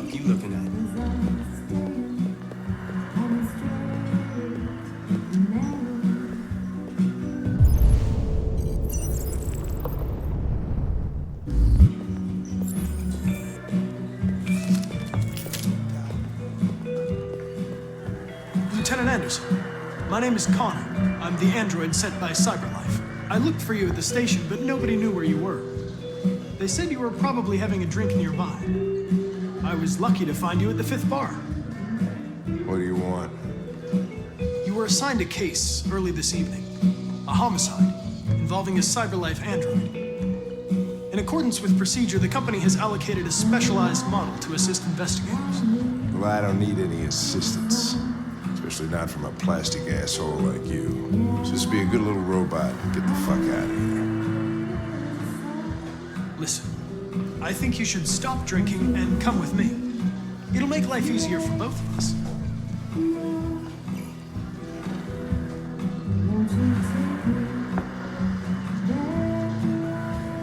fuck you looking at? Lieutenant Anderson, my name is Connor. I'm the android sent by CyberLife. I looked for you at the station, but nobody knew where you were. They said you were probably having a drink nearby. I was lucky to find you at the 5th bar. What do you want? You were assigned a case early this evening. A homicide involving a CyberLife android. In accordance with procedure, the company has allocated a specialized model to assist investigators. Well, I don't need any assistance. Especially not from a plastic asshole like you. Just be a good little robot and get the fuck out of here. Listen, I think you should stop drinking and come with me. It'll make life easier for both of us.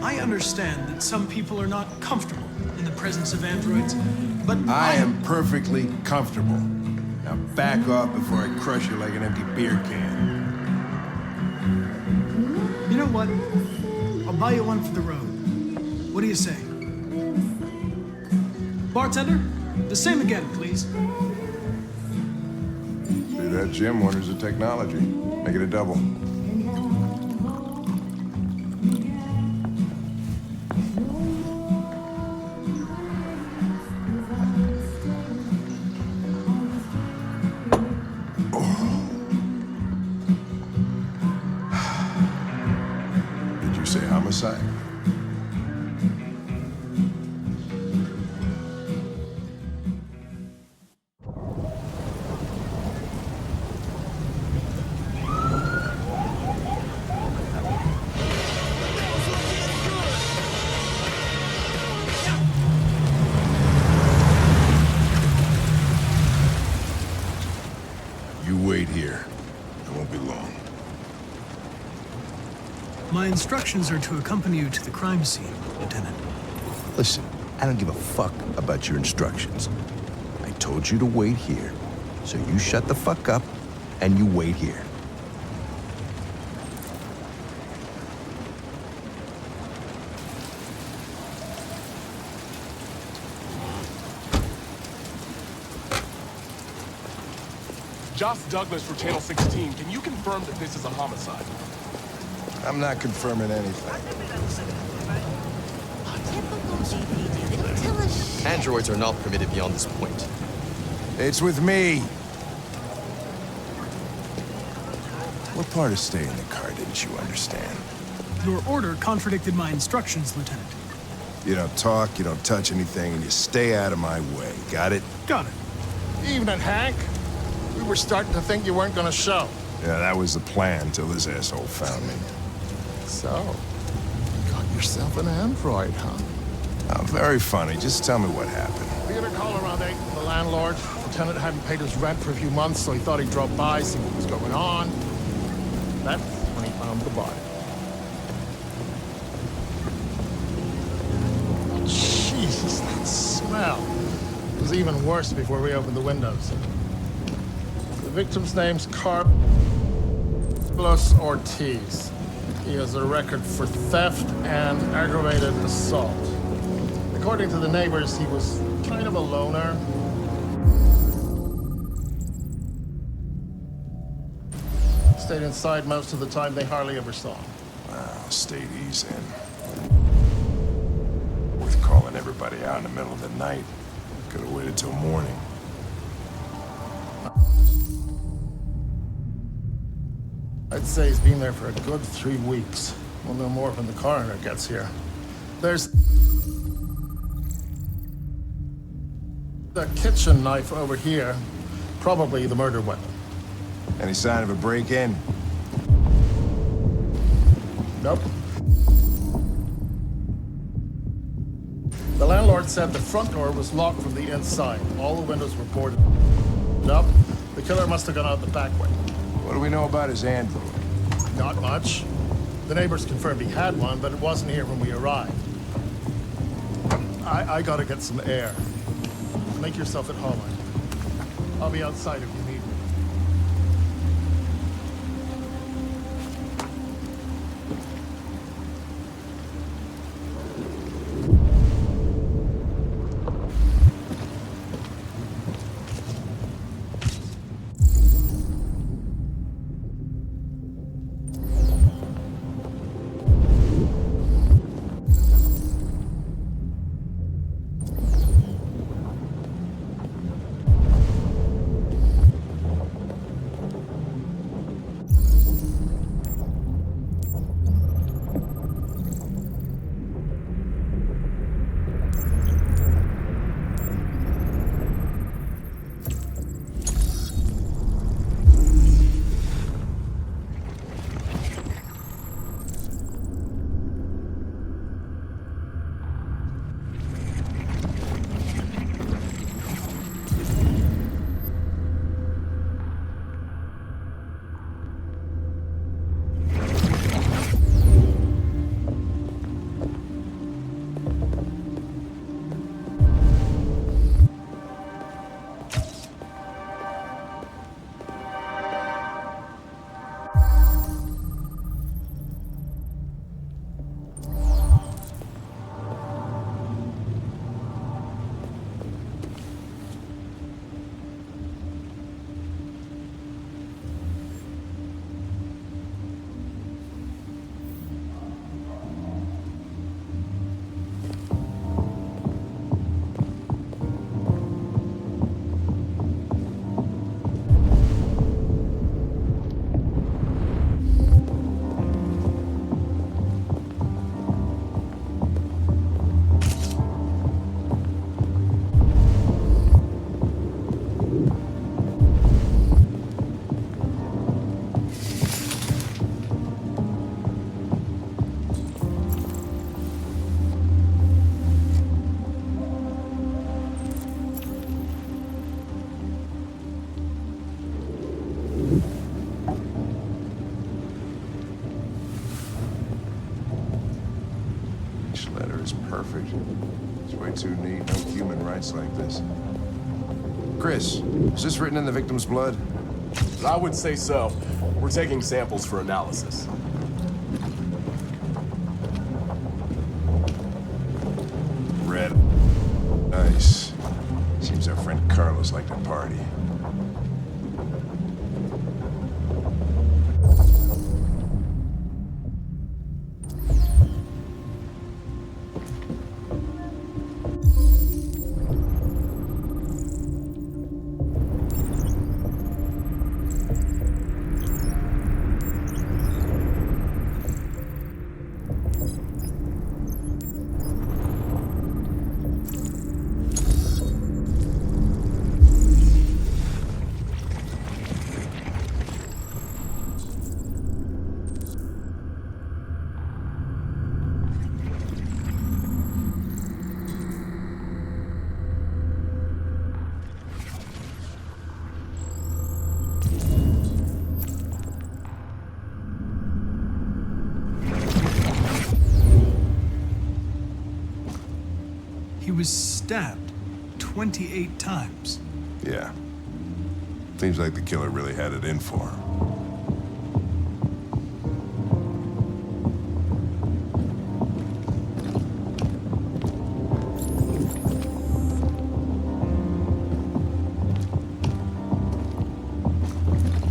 I understand that some people are not comfortable in the presence of androids, but I am perfectly comfortable. Now back off before I crush you like an empty beer can. You know what? I'll buy you one for the road. What do you say? Bartender, the same again, please. See, that Jim wonders at technology. Make it a double. Homicide. You wait here. I won't be long. My instructions are to accompany you to the crime scene, Lieutenant. Listen, I don't give a fuck about your instructions. I told you to wait here, so you shut the fuck up and you wait here. Josh Douglas for Channel 16. Can you confirm that this is a homicide? I'm not confirming anything. Androids are not permitted beyond this point. It's with me. What part of staying in the car didn't you understand? Your order contradicted my instructions, Lieutenant. You don't talk, you don't touch anything, and you stay out of my way. Got it? Got it. Evening, Hank. We were starting to think you weren't gonna show. Yeah, that was the plan till this asshole found me. So, you got yourself an android, huh? Oh, very funny. Just tell me what happened. We had a call around 8 from the landlord. The tenant hadn't paid his rent for a few months, so he thought he'd drop by, see what was going on. That's when he found the body. Jesus, that smell. It was even worse before we opened the windows. The victim's name's Carlos Ortiz. He has a record for theft and aggravated assault. According to the neighbors, he was kind of a loner. Stayed inside most of the time. They hardly ever saw him. Wow, stayed easy in. Worth calling everybody out in the middle of the night. Could have waited till morning. I'd say he's been there for a good 3 weeks. We'll know more when the coroner gets here. There's a kitchen knife over here. Probably the murder weapon. Any sign of a break-in? Nope. The landlord said the front door was locked from the inside. All the windows were boarded up. The killer must have gone out the back way. What do we know about his android? Not much. The neighbors confirmed he had one, but it wasn't here when we arrived. I gotta get some air. Make yourself at home. I'll be outside if you need me. Each letter is perfect. It's way too neat. No human rights like this. Chris, is this written in the victim's blood? I would say so. We're taking samples for analysis. Red. Nice. Seems our friend Carlos liked to party. He was stabbed 28 times. Yeah. Seems like the killer really had it in for him.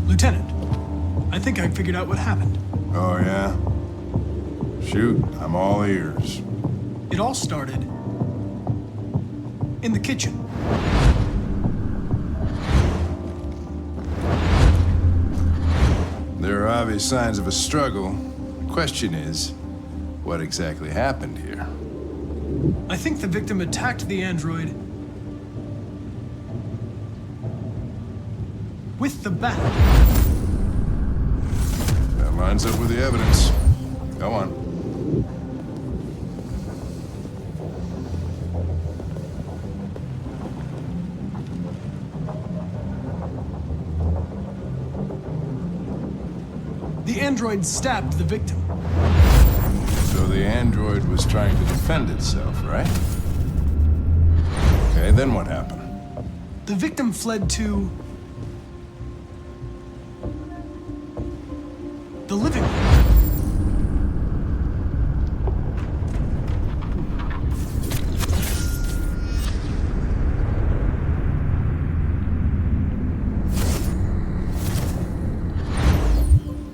Lieutenant, I think I figured out what happened. Oh, yeah? Shoot, I'm all ears. It all started in the kitchen. There are obvious signs of a struggle. The question is, what exactly happened here? I think the victim attacked the android with the bat. That lines up with the evidence. Go on. The android stabbed the victim. So the android was trying to defend itself, right? Okay, then what happened? The victim fled to the living room.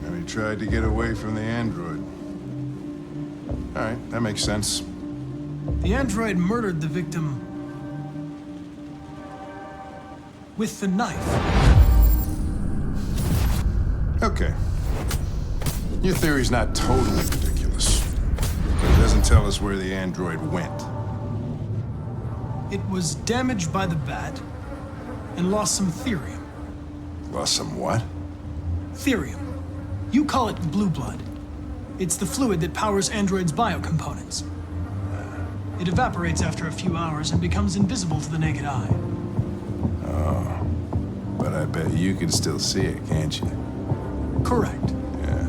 And he tried to get away from the android. All right, that makes sense. The android murdered the victim with the knife. Okay. Your theory's not totally ridiculous, but it doesn't tell us where the android went. It was damaged by the bat and lost some therium. Lost some what? Therium. You call it blue blood. It's the fluid that powers androids' biocomponents. It evaporates after a few hours and becomes invisible to the naked eye. But I bet you can still see it, can't you? Correct. Yeah.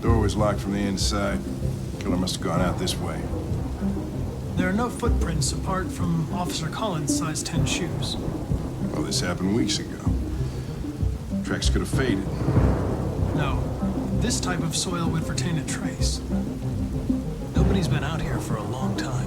Door was locked from the inside. Killer must have gone out this way. There are no footprints apart from Officer Collins' size 10 shoes. Well, this happened weeks ago. Tracks could have faded. No, this type of soil would retain a trace. Nobody's been out here for a long time.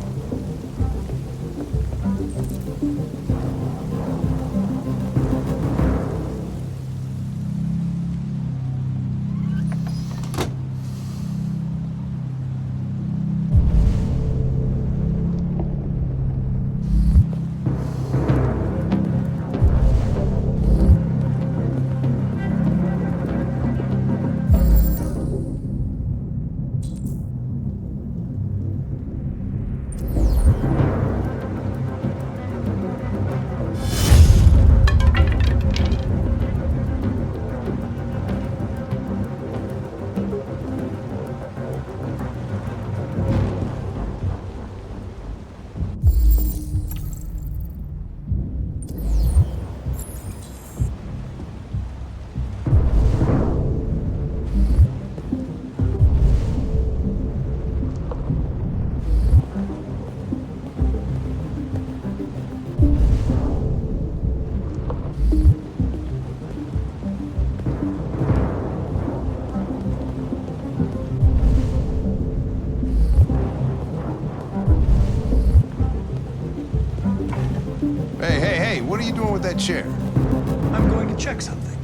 Hey, what are you doing with that chair? I'm going to check something.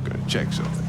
Gonna check something.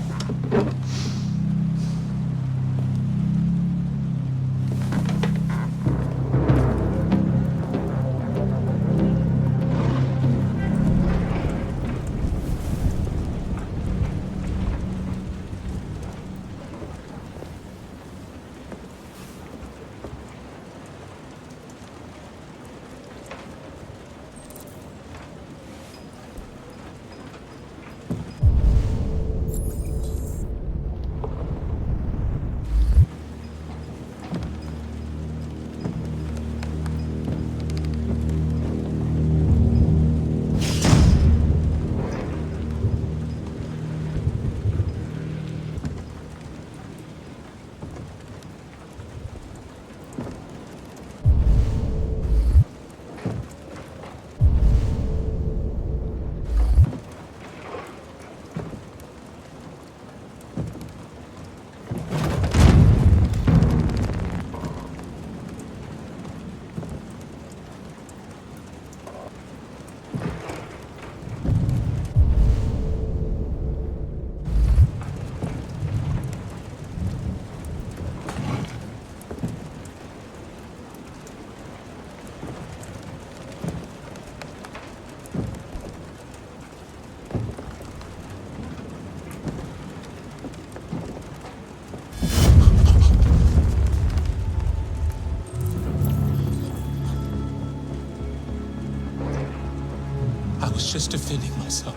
was just defending myself.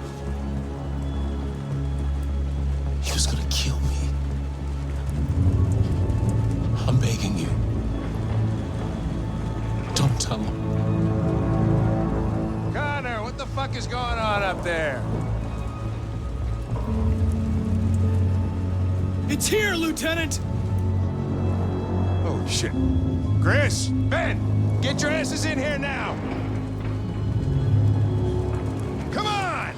He was gonna kill me. I'm begging you. Don't tell him. Connor, what the fuck is going on up there? It's here, Lieutenant! Oh, shit. Chris! Ben! Get your asses in here now! Come on!